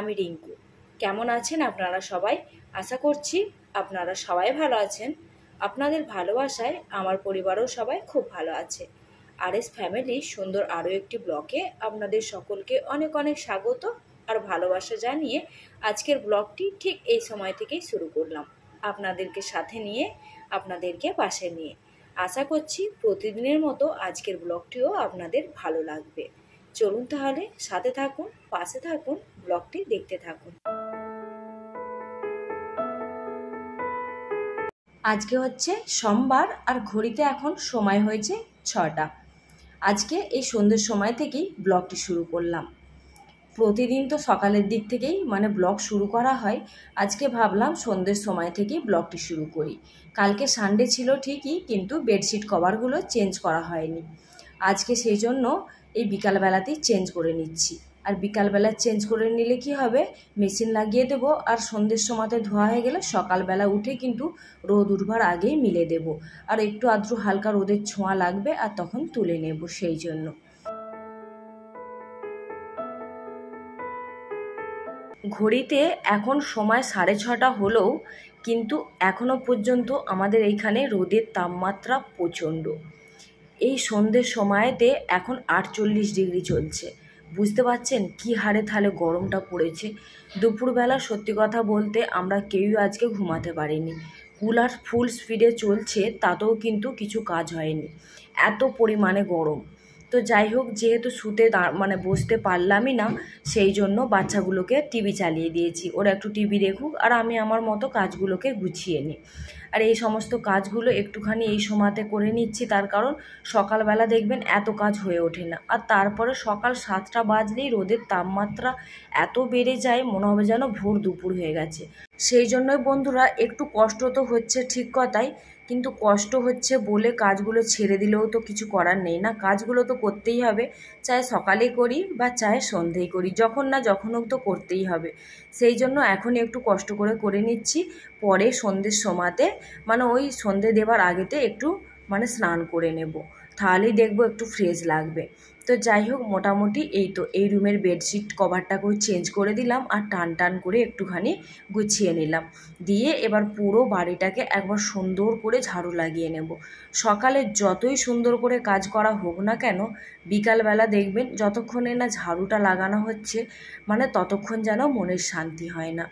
আমি রিঙ্কু। কেমন আছেন আপনারা সবাই? আশা করছি আপনারা সবাই ভালো আছেন। আপনাদের ভালোবাসায় আমার পরিবারও সবাই খুব ভালো আছে। আরএস ফ্যামিলি সুন্দর আরও একটি ব্লগে আপনাদের সকলকে অনেক অনেক স্বাগত আর ভালোবাসা জানিয়ে আজকের ব্লগটি ঠিক এই সময় থেকেই শুরু করলাম, আপনাদেরকে সাথে নিয়ে, আপনাদেরকে পাশে নিয়ে। আশা করছি প্রতিদিনের মতো আজকের ব্লগটিও আপনাদের ভালো লাগবে। চলুন তাহলে সাথে থাকুন, পাশে থাকুন, ব্লগটি দেখতে থাকুন। আজকে হচ্ছে সোমবার আর ঘড়িতে এখন সময় হয়েছে 6টা। আজকে এই সন্ধ্যের সময় থেকেই ব্লগটি শুরু করলাম। প্রতিদিন তো সকালের দিক থেকেই ব্লগ শুরু করা হয়। আজকে ভাবলাম সন্ধ্যের সময় থেকেই ব্লগটি শুরু করি। কালকে সানডে ছিল ঠিকই, কিন্তু বেডশিট কভারগুলো চেঞ্জ করা হয়নি। আজকে সেই জন্য এই বিকালবেলাতেই চেঞ্জ করে নিচ্ছি। আর বিকালবেলা চেঞ্জ করে নিলে কি হবে, মেশিন লাগিয়ে দেবো আর সন্ধ্যের সময়তে ধোয়া হয়ে গেলে সকালবেলা উঠে কিন্তু রোদ উঠবার আগেই মিলে দেব। আর একটু আধটু হালকা রোদের ছোঁয়া লাগবে আর তখন তুলে নেব। সেই জন্য ঘড়িতে এখন সময় 6:30 হলেও কিন্তু এখনও পর্যন্ত আমাদের এইখানে রোদের তাপমাত্রা প্রচণ্ড। এই সন্ধ্যের সময়তে এখন 48 ডিগ্রি চলছে। বুঝতে পারছেন কী হারে তাহলে গরমটা পড়েছে। দুপুরবেলা সত্যি কথা বলতে আমরা কেউই আজকে ঘুমাতে পারিনি। কুলার ফুল স্পিডে চলছে, তাতেও কিন্তু কিছু কাজ হয়নি, এত পরিমাণে গরম। তো যাই হোক, যেহেতু শুতে বসতে পারলামই না, সেই জন্য বাচ্চাগুলোকে টিভি চালিয়ে দিয়েছি। ওরা একটু টিভি দেখুক আর আমি আমার মতো কাজগুলোকে গুছিয়ে নিই। আর এই সমস্ত কাজগুলো একটুখানি এই সময়তে করে নিচ্ছি, তার কারণ সকালবেলা দেখবেন এত কাজ হয়ে ওঠে না। আর তারপরে সকাল 7টা বাজলেই রোদের তাপমাত্রা এত বেড়ে যায়, মনে হবে যেন ভোর দুপুর হয়ে গেছে। সেই জন্যই বন্ধুরা একটু কষ্ট তো হচ্ছে ঠিক কথাই, কিন্তু কষ্ট হচ্ছে বলে কাজগুলো ছেড়ে দিলেও তো কিছু করার নেই না। কাজগুলো তো করতেই হবে, চাই সকালে করি বা চাই সন্ধেই করি, যখন না যখন হোক তো করতেই হবে। সেই জন্য এখন একটু কষ্ট করে নিচ্ছি। পরে সন্ধ্যের সময়তে ওই সন্ধে দেবার আগেতে একটু স্নান করে নেব, তাহলেই দেখবো একটু ফ্রেশ লাগবে। তো যাই হোক, মোটামুটি এই রুমের বেডশিট কভারটাকেও চেঞ্জ করে দিলাম আর টান করে একটুখানি গুছিয়ে নিলাম। দিয়ে এবার পুরো বাড়িটাকে একবার সুন্দর করে ঝাড়ু লাগিয়ে নেব। সকালে যতই সুন্দর করে কাজ করা হোক না কেন, বিকালবেলা দেখবেন যতক্ষণে না ঝাড়ুটা লাগানো হচ্ছে ততক্ষণ যেন মনের শান্তি হয় না।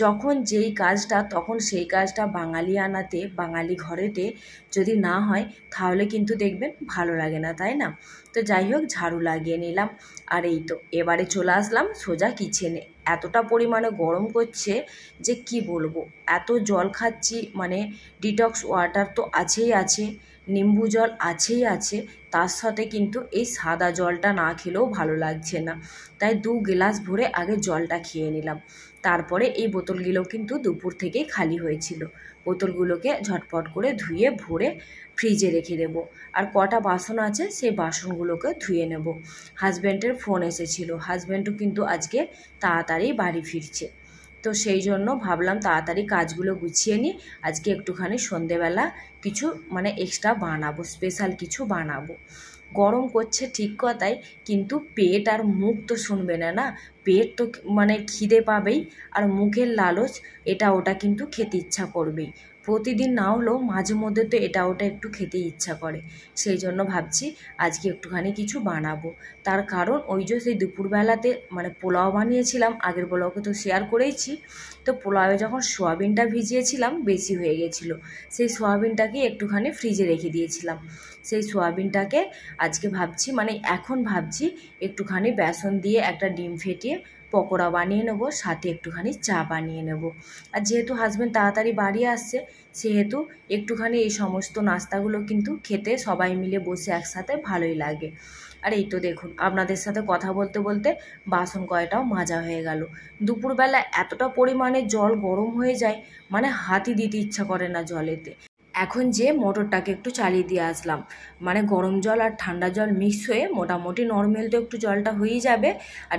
যখন যেই কাজটা তখন সেই কাজটা বাঙালি আনাতে, বাঙালি ঘরেতে যদি না হয় তাহলে কিন্তু দেখবেন ভালো লাগে না, তাই না? তো যাই হোক, ঝাড়ু লাগিয়ে নিলাম। আর এবারে চলে আসলাম সোজা কিচেনে। এতটা পরিমাণে গরম করছে যে কি বলবো। এত জল খাচ্ছি, ডিটক্স ওয়াটার তো আছেই আছে, নিম্বু জল আছেই আছে, তার সাথে কিন্তু এই সাদা জলটা না খেলেও ভালো লাগছে না। তাই 2 গ্লাস ভরে আগে জলটা খেয়ে নিলাম। তারপরে এই বোতলগুলো কিন্তু দুপুর থেকেই খালি হয়েছিল। বোতলগুলোকে ঝটপট করে ধুয়ে ভরে ফ্রিজে রেখে দেবো। আর কটা বাসন আছে সেই বাসনগুলোকে ধুয়ে নেব। হাজব্যান্ডের ফোন এসেছিল, হাজব্যান্ডও কিন্তু আজকে তাড়াতাড়ি বাড়ি ফিরছে। তো সেই জন্য ভাবলাম তাড়াতাড়ি কাজগুলো গুছিয়ে নিই। আজকে একটুখানি সন্ধেবেলা কিছু এক্সট্রা বানাবো, স্পেশাল কিছু বানাবো। গরম করছে ঠিক কথাই, কিন্তু পেট আর মুখ তো শুনবে না, না? পেট তো খিদে পাবেই, আর মুখের লালচ এটা ওটা কিন্তু খেতে ইচ্ছা করবেই। প্রতিদিন না হলেও মাঝে মধ্যে তো এটা ওটা একটু খেতে ইচ্ছা করে। সেই জন্য ভাবছি আজকে একটুখানি কিছু বানাবো। তার কারণ ওই যে সেই দুপুরবেলাতে পোলাও বানিয়েছিলাম, আগের ব্লগে তো শেয়ার করেইছি। তো পোলাওয়ে যখন সোয়াবিনটা ভিজিয়েছিলাম বেশি হয়ে গেছিলো, সেই সোয়াবিনটাকে একটুখানি ফ্রিজে রেখে দিয়েছিলাম। সেই সোয়াবিনটাকে আজকে ভাবছি এখন ভাবছি একটুখানি বেসন দিয়ে একটা ডিম ফেটিয়ে পকোড়া বানিয়ে নেব, সাথে একটুখানি চা বানিয়ে নেব। আর যেহেতু হাজব্যান্ড তাড়াতাড়ি বাড়ি আসছে, সেহেতু একটুখানি এই সমস্ত নাস্তাগুলো কিন্তু খেতে সবাই মিলে বসে একসাথে ভালোই লাগে। আর দেখুন, আপনাদের সাথে কথা বলতে বলতে বাসন কয়টাও মাজা হয়ে গেল। দুপুরবেলা এতটা পরিমাণে জল গরম হয়ে যায়, হাতই দিতে ইচ্ছা করে না জলেতে। এখন যে মোটরটাকে একটু চালিয়ে দিয়ে আসলাম, গরম জল আর ঠান্ডা জল মিক্স হয়ে মোটামুটি নর্মাল তো একটু জলটা হয়েই যাবে। আর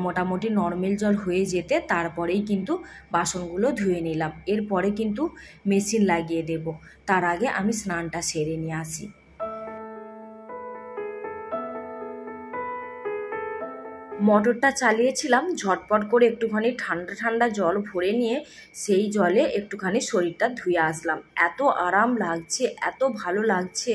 মোটামুটি নর্মাল জল হয়ে যেতে তারপরেই কিন্তু বাসনগুলো ধুয়ে নিলাম। এরপরে কিন্তু মেশিন লাগিয়ে দেব, তার আগে আমি স্নানটা সেরে নিয়ে আসি। মোটরটা চালিয়েছিলাম, ঝটপট করে একটুখানি ঠান্ডা ঠান্ডা জল ভরে নিয়ে সেই জলে একটুখানি শরীরটা ধুয়ে আসলাম। এত আরাম লাগছে, এত ভালো লাগছে,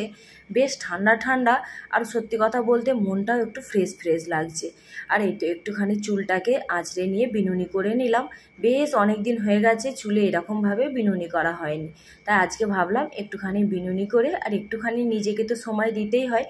বেশ ঠান্ডা ঠান্ডা। আর সত্যি কথা বলতে মনটাও একটু ফ্রেশ ফ্রেশ লাগছে। আর এই তো একটুখানি চুলটাকে আঁচড়ে নিয়ে বিনুনি করে নিলাম। বেশ অনেক দিন হয়ে গেছে চুলে এরকমভাবে বিনুনি করা হয়নি, তাই আজকে ভাবলাম একটুখানি বিনুনি করে, আর একটুখানি নিজেকে তো সময় দিতেই হয়।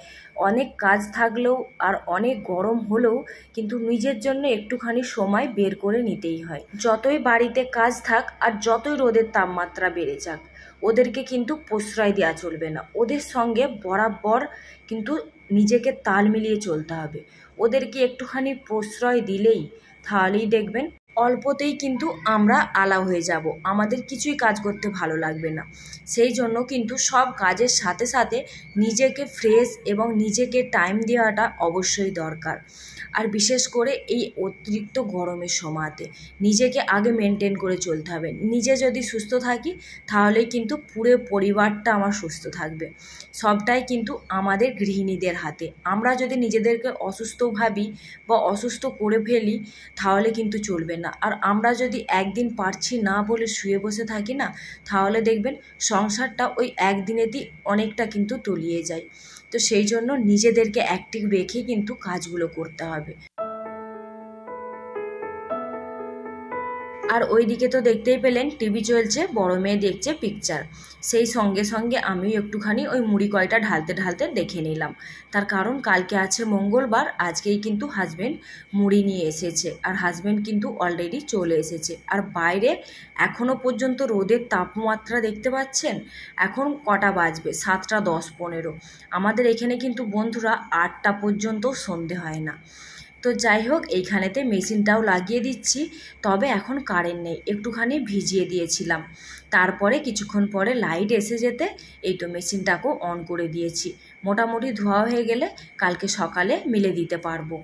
অনেক কাজ থাকলেও আর অনেক গরম হলেও কিন্তু নিজের জন্য একটুখানি সময় বের করে নিতেই হয়। যতই বাড়িতে কাজ থাক আর যতই রোদের তাপমাত্রা বেড়ে যাক, ওদেরকে কিন্তু প্রশ্রয় দেওয়া চলবে না। ওদের সঙ্গে বরাবর কিন্তু নিজেকে তাল মিলিয়ে চলতে হবে। ওদেরকে একটুখানি প্রশ্রয় দিলেই তাহলেই দেখবেন অল্পতেই কিন্তু আমরা আলা হয়ে যাব, আমাদের কিছুই কাজ করতে ভালো লাগবে না। সেই জন্য কিন্তু সব কাজের সাথে সাথে নিজেকে ফ্রেশ এবং নিজেকে টাইম দেওয়াটা অবশ্যই দরকার। আর বিশেষ করে এই অতিরিক্ত গরমের সময়তে নিজেকে আগে মেনটেন করে চলতে হবে। নিজে যদি সুস্থ থাকি তাহলেই কিন্তু পুরো পরিবারটা আমার সুস্থ থাকবে। সবটাই কিন্তু আমাদের গৃহিণীদের হাতে। আমরা যদি নিজেদেরকে অসুস্থ ভাবি বা অসুস্থ করে ফেলি তাহলে কিন্তু চলবে না। আর আমরা যদি একদিন পারছি না বলে শুয়ে বসে থাকি না, তাহলে দেখবেন সংসারটা ওই একদিনেতেই অনেকটা কিন্তু তলিয়ে যায়। তো সেই জন্য নিজেদেরকে অ্যাক্টিভ রেখে কিন্তু কাজগুলো করতে হবে। আর ওইদিকে তো দেখতেই পেলেন টিভি চলছে, বড় মেয়ে দেখছে পিকচার। সেই সঙ্গে সঙ্গে আমিও একটুখানি ওই মুড়ি কয়টা ঢালতে ঢালতে দেখে নিলাম। তার কারণ কালকে আছে মঙ্গলবার, আজকেই কিন্তু হাজব্যান্ড মুড়ি নিয়ে এসেছে, আর হাজব্যান্ড কিন্তু অলরেডি চলে এসেছে। আর বাইরে এখনও পর্যন্ত রোদের তাপমাত্রা দেখতে পাচ্ছেন। এখন কটা বাজবে? 7:10-15। আমাদের এখানে কিন্তু বন্ধুরা 8টা পর্যন্ত সন্ধে হয় না। তো যাই হোক, এইখানেতে মেশিনটাও লাগিয়ে দিচ্ছি, তবে এখন কারেন্ট নেই, একটুখানি ভিজিয়ে দিয়েছিলাম। তারপরে কিছুক্ষণ পরে লাইট এসে যেতে এই তো মেশিনটাকেও অন করে দিয়েছি। মোটামুটি ধোয়া হয়ে গেলে কালকে সকালে মিলে দিতে পারবো।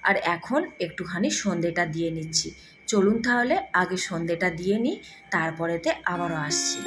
আর এখন একটুখানি সন্ধেটা দিয়ে নিচ্ছি। চলুন তাহলে আগে সন্ধেটা দিয়ে নিই, তারপরেতে আবারও আসছি।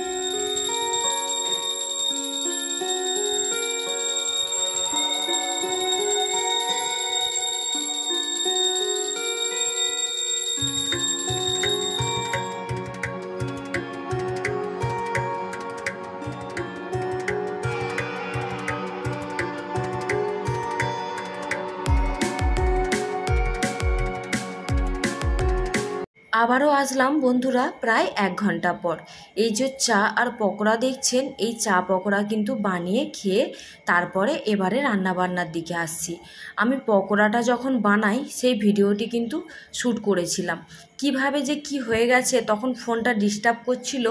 আবারও আসলাম বন্ধুরা প্রায় 1 ঘন্টা পর। এই যে চা আর পকোড়া দেখছেন, এই চা পকোড়া কিন্তু বানিয়ে খেয়ে তারপরে এবারে রান্নাবান্নার দিকে আসছি। আমি পকোড়াটা যখন বানাই সেই ভিডিওটি কিন্তু শ্যুট করেছিলাম। কিভাবে যে কি হয়ে গেছে, তখন ফোনটা ডিস্টার্ব করছিল,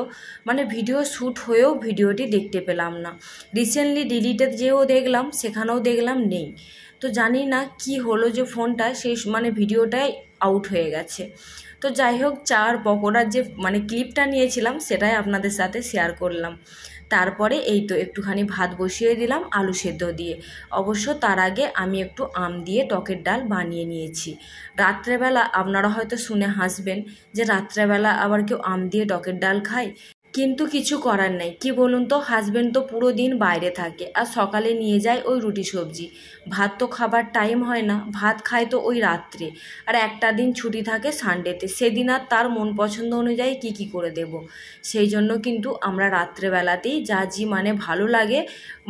মানে ভিডিও শ্যুট হয়েও ভিডিওটি দেখতে পেলাম না। রিসেন্টলি ডিলিটেড যেও দেখলাম, সেখানেও দেখলাম নেই। তো জানি না কি হলো যে ফোনটা সেই মানে ভিডিওটাই আউট হয়ে গেছে। তো যাই হোক, চা আর পকোড়ার যে মানে ক্লিপটা নিয়েছিলাম সেটাই আপনাদের সাথে শেয়ার করলাম। তারপরে এই তো একটুখানি ভাত বসিয়ে দিলাম আলু সেদ্ধ দিয়ে। অবশ্য তার আগে আমি একটু আম দিয়ে টকের ডাল বানিয়ে নিয়েছি। রাত্রেবেলা আপনারা হয়তো শুনে হাসবেন যে রাত্রেবেলা আবার কেউ আম দিয়ে টকের ডাল খায়, কিন্তু কিছু করার নেই। কি বলুন তো, হাজব্যান্ড তো পুরো দিন বাইরে থাকে আর সকালে নিয়ে যায় ওই রুটি সবজি। ভাত তো খাবার টাইম হয় না, ভাত খায় তো ওই রাত্রে। আর একটা দিন ছুটি থাকে সানডেতে, সেদিন আর তার মন পছন্দ অনুযায়ী কি করে দেব। সেই জন্য কিন্তু আমরা রাত্রেবেলাতেই যা মানে ভালো লাগে,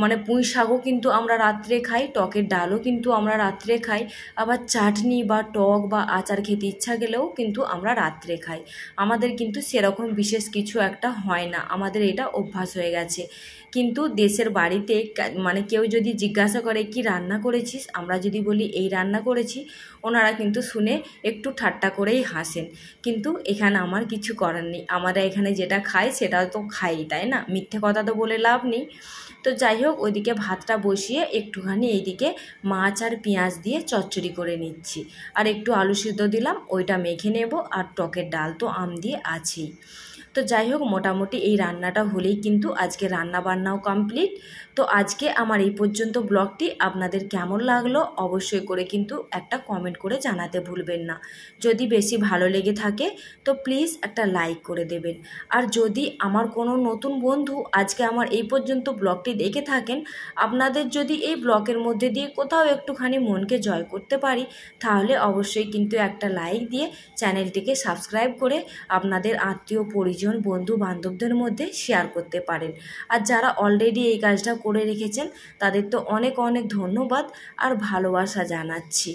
মানে পুঁই শাকও কিন্তু আমরা রাত্রে খাই, টকের ডালও কিন্তু আমরা রাত্রে খাই, আবার চাটনি বা টক বা আচার খেতে ইচ্ছা গেলেও কিন্তু আমরা রাত্রে খাই। আমাদের কিন্তু সেরকম বিশেষ কিছু একটা হয় না, আমাদের এটা অভ্যাস হয়ে গেছে। কিন্তু দেশের বাড়িতে মানে কেউ যদি জিজ্ঞাসা করে কি রান্না করেছিস, আমরা যদি বলি এই রান্না করেছি, ওনারা কিন্তু শুনে একটু ঠাট্টা করেই হাসেন। কিন্তু এখানে আমার কিছু করার নেই, আমরা এখানে যেটা খাই সেটা তো খাই, তাই না? মিথ্যে কথা তো বলে লাভ নেই। তো যাই হোক, ওইদিকে ভাতটা বসিয়ে একটুখানি এইদিকে মাছ আর পেঁয়াজ দিয়ে চচ্চড়ি করে নিচ্ছি। আর একটু আলু সিদ্ধ দিলাম, ওইটা মেখে নেব। আর টকের ডাল তো আম দিয়ে আছেই। তো যাই হোক, মোটামুটি এই রান্নাটা হলেই কিন্তু আজকে রান্না বান্নাও কমপ্লিট। তো আজকে আমার এই পর্যন্ত ব্লগটি আপনাদের কেমন লাগলো অবশ্যই করে কিন্তু একটা কমেন্ট করে জানাতে ভুলবেন না। যদি বেশি ভালো লেগে থাকে তো প্লিজ একটা লাইক করে দেবেন। আর যদি আমার কোনো নতুন বন্ধু আজকে আমার এই পর্যন্ত ব্লগটি দেখে থাকেন, আপনাদের যদি এই ব্লগের মধ্যে দিয়ে কোথাও একটুখানি মনকে জয় করতে পারি, তাহলে অবশ্যই কিন্তু একটা লাইক দিয়ে চ্যানেলটিকে সাবস্ক্রাইব করে আপনাদের আত্মীয় পরিজন বন্ধু বান্ধবদের মধ্যে শেয়ার করতে পারেন। আর যারা অলরেডি এই কাজটা করে রেখেছেন তাদের তো অনেক অনেক ধন্যবাদ আর ভালোবাসা জানাচ্ছি।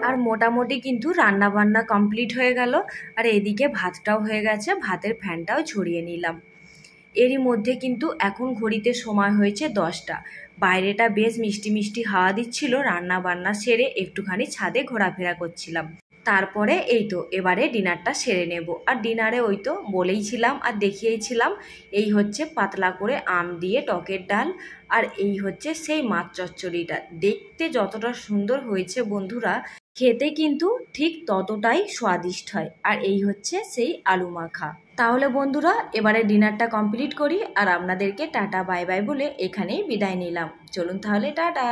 আর মোটামুটি কিন্তু রান্না বান্না কমপ্লিট হয়ে গেল। আর এদিকে ভাতটাও হয়ে গেছে, ভাতের ফ্যানটাও ছড়িয়ে নিলাম। এরই মধ্যে কিন্তু এখন ঘড়িতে সময় হয়েছে 10টা। বাইরেটা বেশ মিষ্টি মিষ্টি হাওয়া দিচ্ছিল। রান্না বান্না সেরে একটুখানি ছাদে ঘোরাফেরা করছিলাম। তারপরে এই তো এবারে ডিনারটা সেরে নেব। আর ডিনারে ওই তো বলেইছিলাম আর দেখিয়েছিলাম, এই হচ্ছে পাতলা করে আম দিয়ে টকের ডাল, আর এই হচ্ছে সেই মাছ চচ্চড়িটা। দেখতে যতটা সুন্দর হয়েছে বন্ধুরা, খেতে কিন্তু ঠিক ততটাই স্বাদিষ্ট হয়। আর এই হচ্ছে সেই আলু মাখা। তাহলে বন্ধুরা এবারে ডিনারটা কমপ্লিট করি আর আপনাদেরকে টাটা বাই বাই বলে এখানেই বিদায় নিলাম। চলুন তাহলে টাটা।